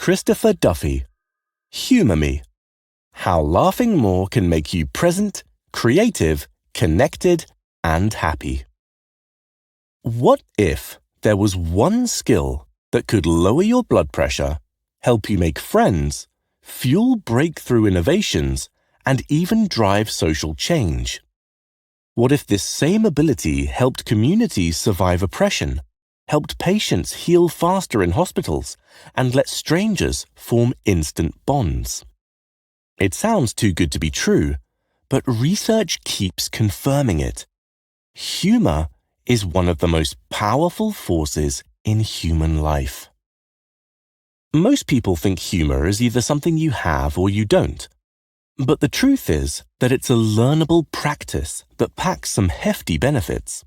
Christopher Duffy. Humor Me. How laughing more can make you present, creative, connected, and happy. What if there was one skill that could lower your blood pressure, help you make friends, fuel breakthrough innovations, and even drive social change? What if this same ability helped communities survive oppression, helped patients heal faster in hospitals, and let strangers form instant bonds? It sounds too good to be true, but research keeps confirming it. Humor is one of the most powerful forces in human life. Most people think humor is either something you have or you don't. But the truth is that it's a learnable practice that packs some hefty benefits.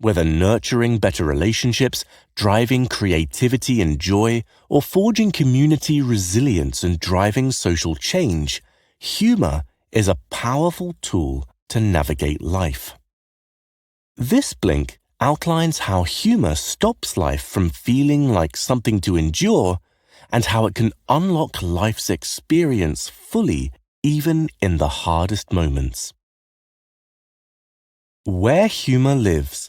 Whether nurturing better relationships, driving creativity and joy, or forging community resilience and driving social change, humor is a powerful tool to navigate life. This blink outlines how humor stops life from feeling like something to endure and how it can unlock life's experience fully even in the hardest moments. Where humor lives.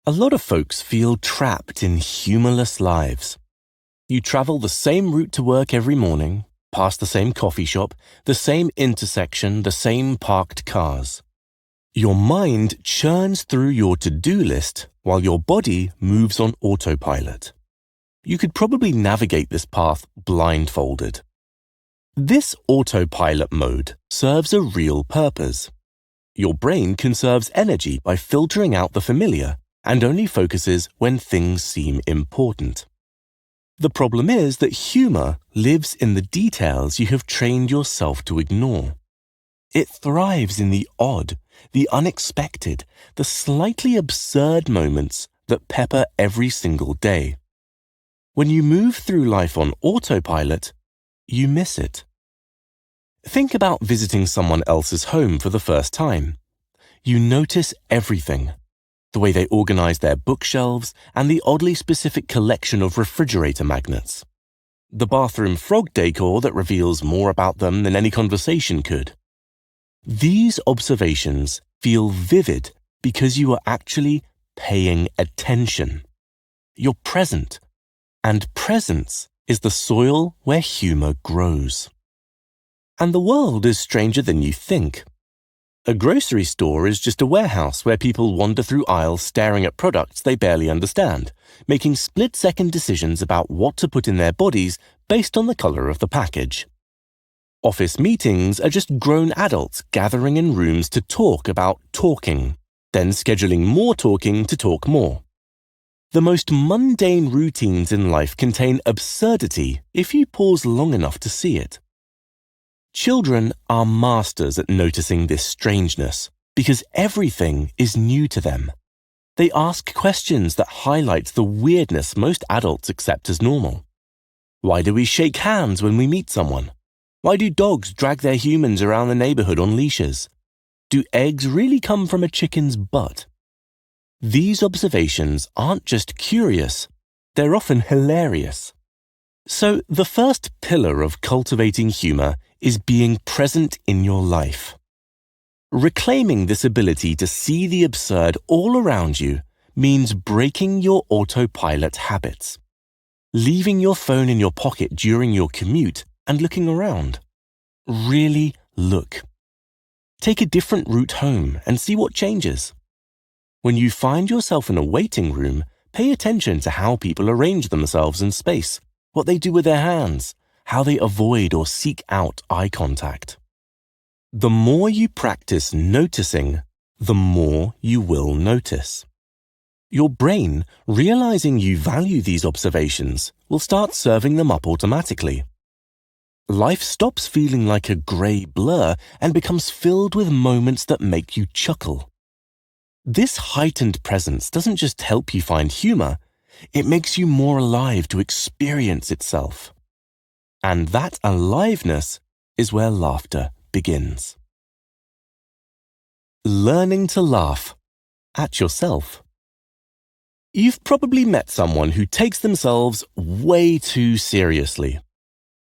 A lot of folks feel trapped in humorless lives. You travel the same route to work every morning, past the same coffee shop, the same intersection, the same parked cars. Your mind churns through your to-do list while your body moves on autopilot. You could probably navigate this path blindfolded. This autopilot mode serves a real purpose. Your brain conserves energy by filtering out the familiar and only focuses when things seem important. The problem is that humor lives in the details you have trained yourself to ignore. It thrives in the odd, the unexpected, the slightly absurd moments that pepper every single day. When you move through life on autopilot, you miss it. Think about visiting someone else's home for the first time. You notice everything. The way they organize their bookshelves and the oddly specific collection of refrigerator magnets. The bathroom frog decor that reveals more about them than any conversation could. These observations feel vivid because you are actually paying attention. You're present, and presence is the soil where humor grows. And the world is stranger than you think. A grocery store is just a warehouse where people wander through aisles staring at products they barely understand, making split-second decisions about what to put in their bodies based on the color of the package. Office meetings are just grown adults gathering in rooms to talk about talking, then scheduling more talking to talk more. The most mundane routines in life contain absurdity if you pause long enough to see it. Children are masters at noticing this strangeness because everything is new to them. They ask questions that highlight the weirdness most adults accept as normal. Why do we shake hands when we meet someone? Why do dogs drag their humans around the neighborhood on leashes? Do eggs really come from a chicken's butt? These observations aren't just curious, they're often hilarious. So the first pillar of cultivating humor is being present in your life. Reclaiming this ability to see the absurd all around you means breaking your autopilot habits. Leaving your phone in your pocket during your commute and looking around. Really look. Take a different route home and see what changes. When you find yourself in a waiting room, pay attention to how people arrange themselves in space, what they do with their hands, how they avoid or seek out eye contact. The more you practice noticing, the more you will notice. Your brain, realizing you value these observations, will start serving them up automatically. Life stops feeling like a gray blur and becomes filled with moments that make you chuckle. This heightened presence doesn't just help you find humor, it makes you more alive to experience itself. And that aliveness is where laughter begins. Learning to laugh at yourself. You've probably met someone who takes themselves way too seriously.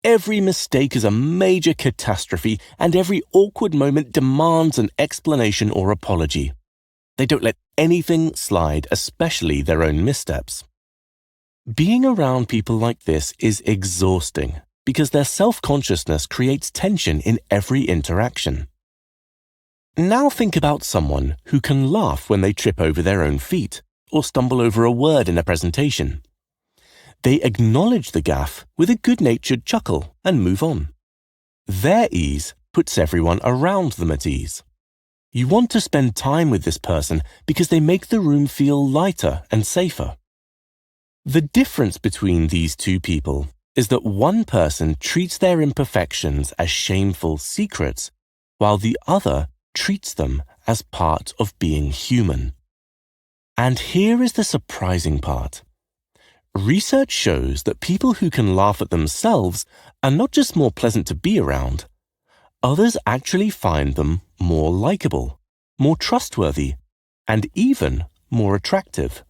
Every mistake is a major catastrophe, and every awkward moment demands an explanation or apology. They don't let anything slide, especially their own missteps. Being around people like this is exhausting because their self-consciousness creates tension in every interaction. Now think about someone who can laugh when they trip over their own feet or stumble over a word in a presentation. They acknowledge the gaffe with a good-natured chuckle and move on. Their ease puts everyone around them at ease. You want to spend time with this person because they make the room feel lighter and safer. The difference between these two people is that one person treats their imperfections as shameful secrets, while the other treats them as part of being human. And here is the surprising part. Research shows that people who can laugh at themselves are not just more pleasant to be around, others actually find them more likable, more trustworthy, and even more attractive.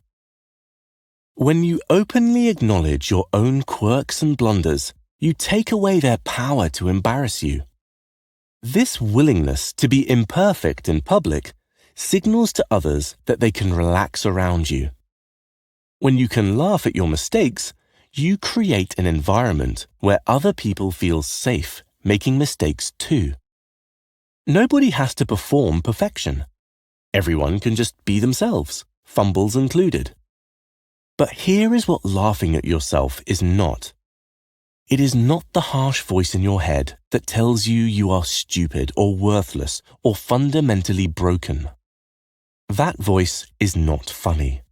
When you openly acknowledge your own quirks and blunders, you take away their power to embarrass you. This willingness to be imperfect in public signals to others that they can relax around you. When you can laugh at your mistakes, you create an environment where other people feel safe making mistakes too. Nobody has to perform perfection. Everyone can just be themselves, fumbles included. But here is what laughing at yourself is not. It is not the harsh voice in your head that tells you you are stupid or worthless or fundamentally broken. That voice is not funny.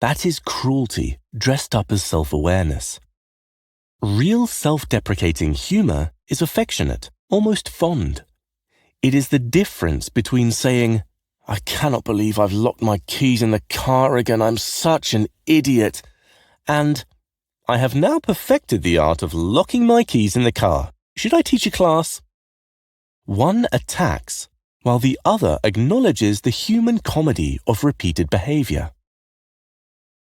That is cruelty dressed up as self-awareness. Real self-deprecating humor is affectionate, almost fond. It is the difference between saying, "I cannot believe I've locked my keys in the car again, I'm such an idiot," and "I have now perfected the art of locking my keys in the car. Should I teach a class?" One attacks, while the other acknowledges the human comedy of repeated behavior.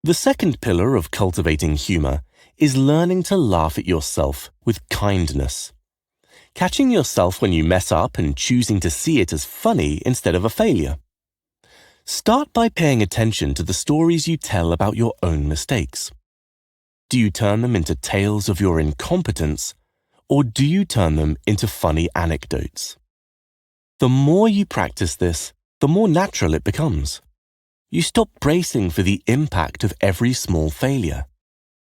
The second pillar of cultivating humor is learning to laugh at yourself with kindness. Catching yourself when you mess up and choosing to see it as funny instead of a failure. Start by paying attention to the stories you tell about your own mistakes. Do you turn them into tales of your incompetence, or do you turn them into funny anecdotes? The more you practice this, the more natural it becomes. You stop bracing for the impact of every small failure.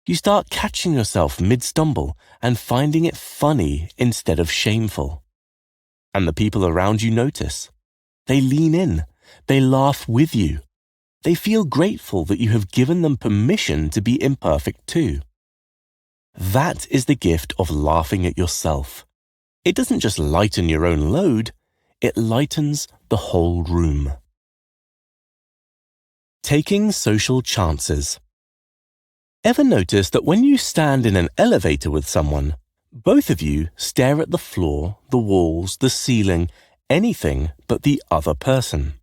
You start catching yourself mid-stumble and finding it funny instead of shameful. And the people around you notice. They lean in. They laugh with you. They feel grateful that you have given them permission to be imperfect too. That is the gift of laughing at yourself. It doesn't just lighten your own load, it lightens the whole room. Taking social chances. Ever notice that when you stand in an elevator with someone, both of you stare at the floor, the walls, the ceiling, anything but the other person?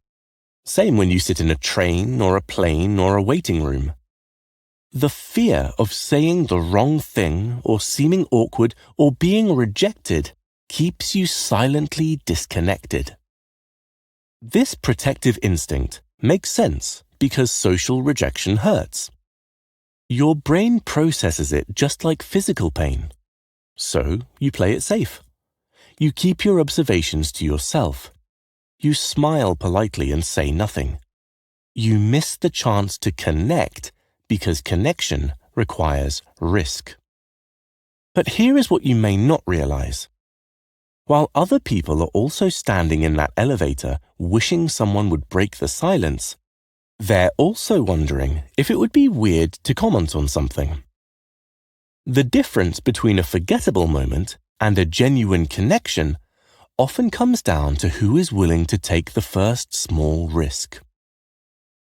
Same when you sit in a train or a plane or a waiting room. The fear of saying the wrong thing or seeming awkward or being rejected keeps you silently disconnected. This protective instinct makes sense because social rejection hurts. Your brain processes it just like physical pain. So you play it safe. You keep your observations to yourself. You smile politely and say nothing. You miss the chance to connect because connection requires risk. But here is what you may not realize. While other people are also standing in that elevator wishing someone would break the silence, they're also wondering if it would be weird to comment on something. The difference between a forgettable moment and a genuine connection often comes down to who is willing to take the first small risk.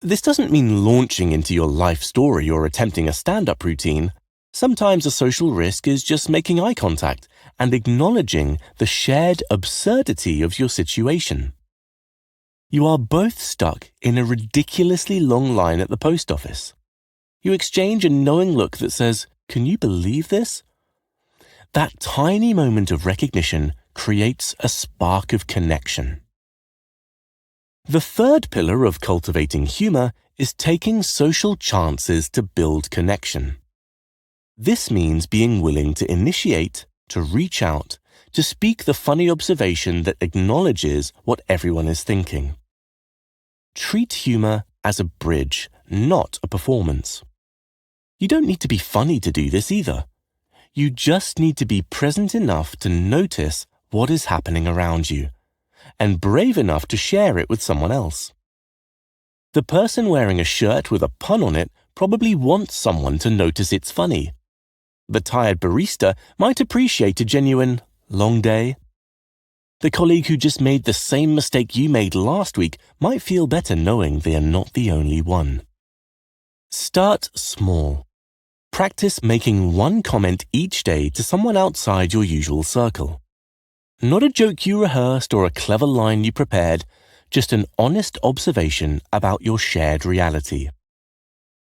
This doesn't mean launching into your life story or attempting a stand-up routine. Sometimes a social risk is just making eye contact and acknowledging the shared absurdity of your situation. You are both stuck in a ridiculously long line at the post office. You exchange a knowing look that says, "Can you believe this?" That tiny moment of recognition creates a spark of connection. The third pillar of cultivating humor is taking social chances to build connection. This means being willing to initiate, to reach out, to speak the funny observation that acknowledges what everyone is thinking. Treat humor as a bridge, not a performance. You don't need to be funny to do this either. You just need to be present enough to notice what is happening around you, and brave enough to share it with someone else. The person wearing a shirt with a pun on it probably wants someone to notice it's funny. The tired barista might appreciate a genuine "long day." The colleague who just made the same mistake you made last week might feel better knowing they are not the only one. Start small. Practice making one comment each day to someone outside your usual circle. Not a joke you rehearsed or a clever line you prepared, just an honest observation about your shared reality.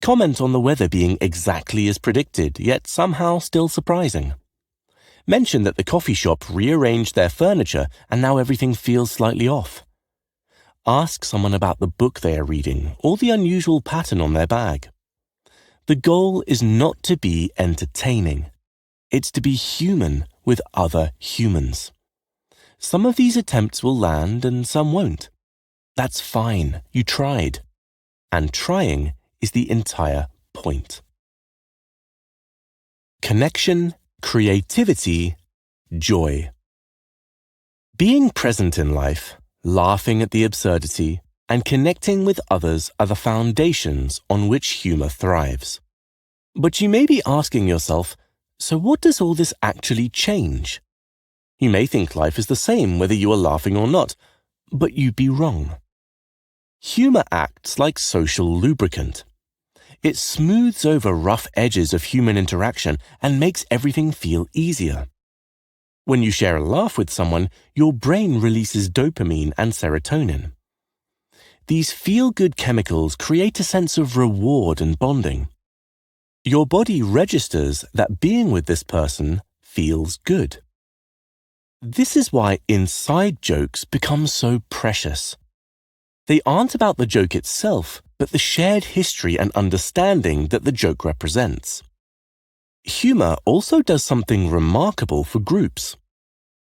Comment on the weather being exactly as predicted, yet somehow still surprising. Mention that the coffee shop rearranged their furniture and now everything feels slightly off. Ask someone about the book they are reading or the unusual pattern on their bag. The goal is not to be entertaining. It's to be human with other humans. Some of these attempts will land and some won't. That's fine, you tried. And trying is the entire point. Connection, creativity, joy. Being present in life, laughing at the absurdity, and connecting with others are the foundations on which humor thrives. But you may be asking yourself, so what does all this actually change? You may think life is the same whether you are laughing or not, but you'd be wrong. Humor acts like social lubricant. It smooths over rough edges of human interaction and makes everything feel easier. When you share a laugh with someone, your brain releases dopamine and serotonin. These feel-good chemicals create a sense of reward and bonding. Your body registers that being with this person feels good. This is why inside jokes become so precious. They aren't about the joke itself, but the shared history and understanding that the joke represents. Humor also does something remarkable for groups.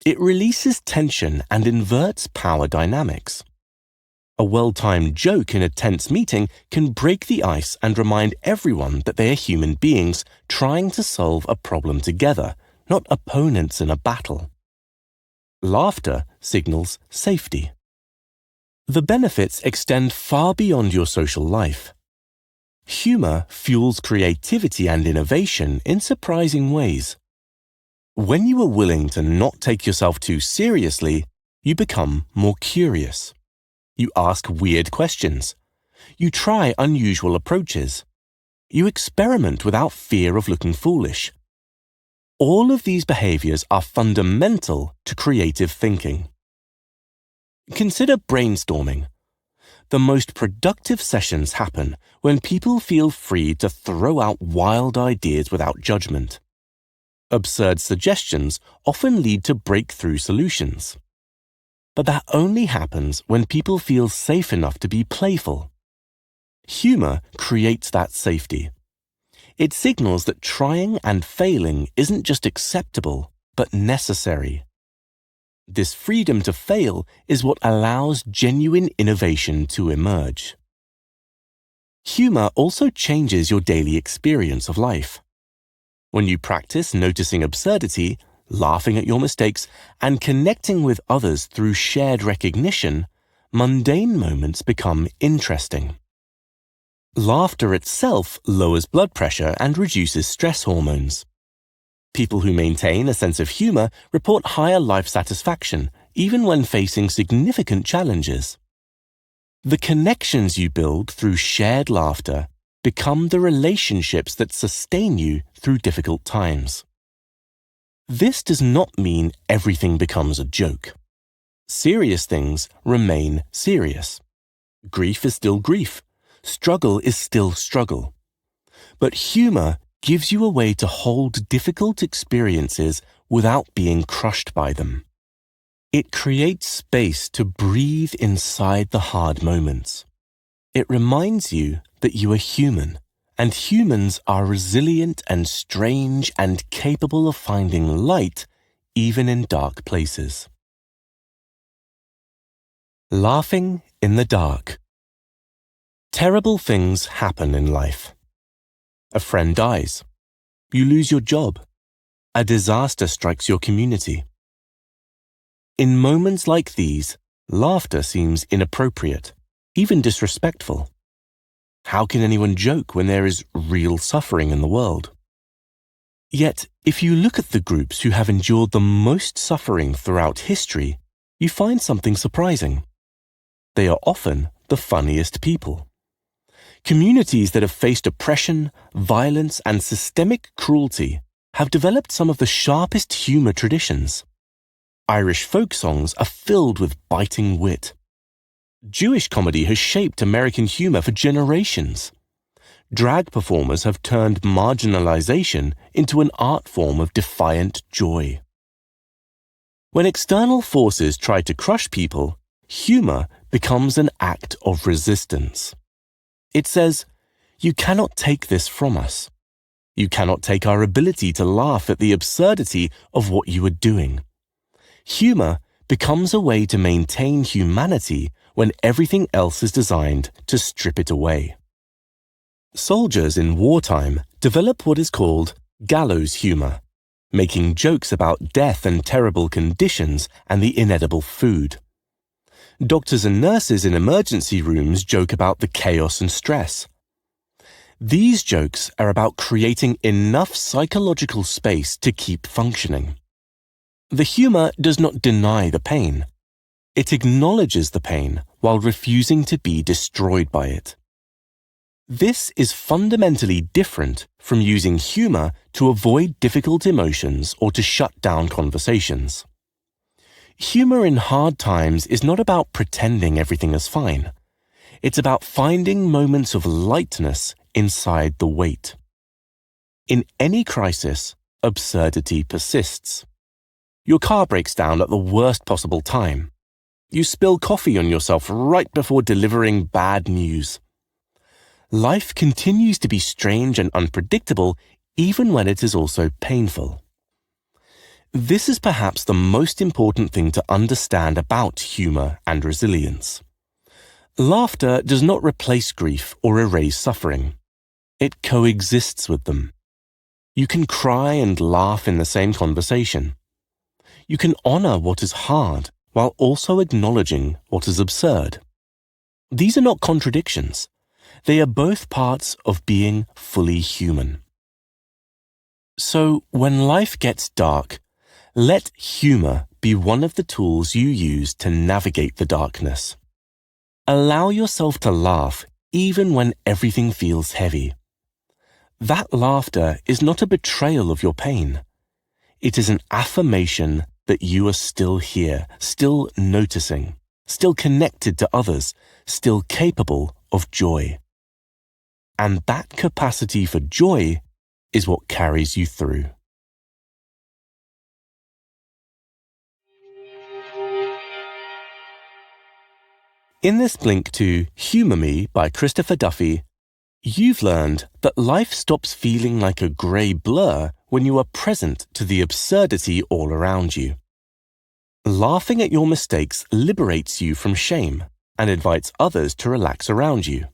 It releases tension and inverts power dynamics. A well-timed joke in a tense meeting can break the ice and remind everyone that they are human beings trying to solve a problem together, not opponents in a battle. Laughter signals safety. The benefits extend far beyond your social life. Humor fuels creativity and innovation in surprising ways. When you are willing to not take yourself too seriously, you become more curious. You ask weird questions. You try unusual approaches. You experiment without fear of looking foolish. All of these behaviors are fundamental to creative thinking. Consider brainstorming. The most productive sessions happen when people feel free to throw out wild ideas without judgment. Absurd suggestions often lead to breakthrough solutions. But that only happens when people feel safe enough to be playful. Humor creates that safety. It signals that trying and failing isn't just acceptable, but necessary. This freedom to fail is what allows genuine innovation to emerge. Humor also changes your daily experience of life. When you practice noticing absurdity, laughing at your mistakes, and connecting with others through shared recognition, mundane moments become interesting. Laughter itself lowers blood pressure and reduces stress hormones. People who maintain a sense of humor report higher life satisfaction, even when facing significant challenges. The connections you build through shared laughter become the relationships that sustain you through difficult times. This does not mean everything becomes a joke. Serious things remain serious. Grief is still grief. Struggle is still struggle. But humor gives you a way to hold difficult experiences without being crushed by them. It creates space to breathe inside the hard moments. It reminds you that you are human, and humans are resilient and strange and capable of finding light even in dark places. Laughing in the dark. Terrible things happen in life. A friend dies. You lose your job. A disaster strikes your community. In moments like these, laughter seems inappropriate, even disrespectful. How can anyone joke when there is real suffering in the world? Yet, if you look at the groups who have endured the most suffering throughout history, you find something surprising. They are often the funniest people. Communities that have faced oppression, violence, and systemic cruelty have developed some of the sharpest humor traditions. Irish folk songs are filled with biting wit. Jewish comedy has shaped American humor for generations. Drag performers have turned marginalization into an art form of defiant joy. When external forces try to crush people, humor becomes an act of resistance. It says, "You cannot take this from us. You cannot take our ability to laugh at the absurdity of what you are doing." Humor becomes a way to maintain humanity when everything else is designed to strip it away. Soldiers in wartime develop what is called gallows humor, making jokes about death and terrible conditions and the inedible food. Doctors and nurses in emergency rooms joke about the chaos and stress. These jokes are about creating enough psychological space to keep functioning. The humor does not deny the pain. It acknowledges the pain while refusing to be destroyed by it. This is fundamentally different from using humor to avoid difficult emotions or to shut down conversations. Humor in hard times is not about pretending everything is fine. It's about finding moments of lightness inside the weight. In any crisis, absurdity persists. Your car breaks down at the worst possible time. You spill coffee on yourself right before delivering bad news. Life continues to be strange and unpredictable even when it is also painful. This is perhaps the most important thing to understand about humor and resilience. Laughter does not replace grief or erase suffering. It coexists with them. You can cry and laugh in the same conversation. You can honor what is hard while also acknowledging what is absurd. These are not contradictions. They are both parts of being fully human. So, when life gets dark, let humor be one of the tools you use to navigate the darkness. Allow yourself to laugh even when everything feels heavy. That laughter is not a betrayal of your pain. It is an affirmation that you are still here, still noticing, still connected to others, still capable of joy. And that capacity for joy is what carries you through. In this link to Humour Me by Christopher Duffy, you've learned that life stops feeling like a grey blur when you are present to the absurdity all around you. Laughing at your mistakes liberates you from shame and invites others to relax around you.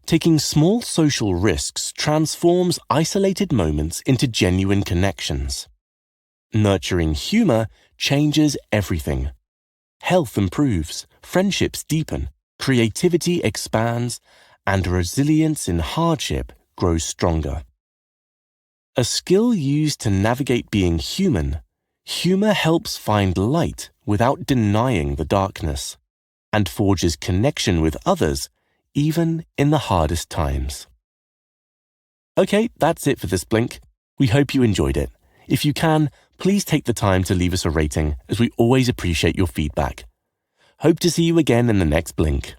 Taking small social risks transforms isolated moments into genuine connections. Nurturing humour changes everything. Health improves, friendships deepen, creativity expands, and resilience in hardship grows stronger. A skill used to navigate being human, humor helps find light without denying the darkness, and forges connection with others even in the hardest times. Okay, that's it for this Blink. We hope you enjoyed it. If you can, please take the time to leave us a rating, as we always appreciate your feedback. Hope to see you again in the next Blink.